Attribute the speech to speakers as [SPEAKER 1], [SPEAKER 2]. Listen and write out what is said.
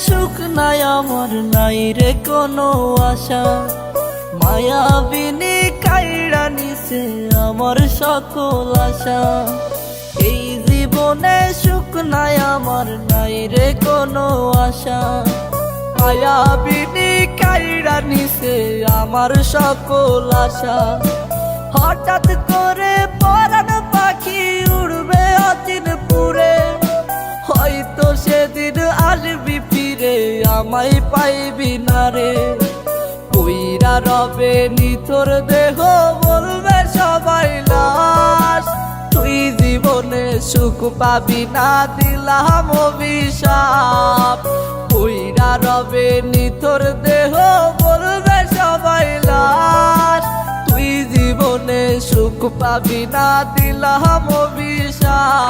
[SPEAKER 1] সুখ নাই আমার, নাই রে কোনো আশা। মায়াবিনী কাইড়া নিছে আমার সকল আশা। এই জীবনে সুখ নাই আমার, নাই রে কোনো আশা। মায়াবিনী কাইড়া নিছে আমার সকল আশা। হঠাৎ করে পরাণ পাখি উড়বে অচিন পুরে, হয়তো সেদিন আসবি ফিরে আমায় পাইবি না রে। পইরা রবে নিথর দেহ বলবে সবাই লাশ, তুই জীবনে সুখ পাবি না দিলাম অভিশাপ। পইরা রবে নিথর দেহ বলবে সবাই লাশ, তুই জীবনে সুখ পাবি না দিলাম অভিশাপ।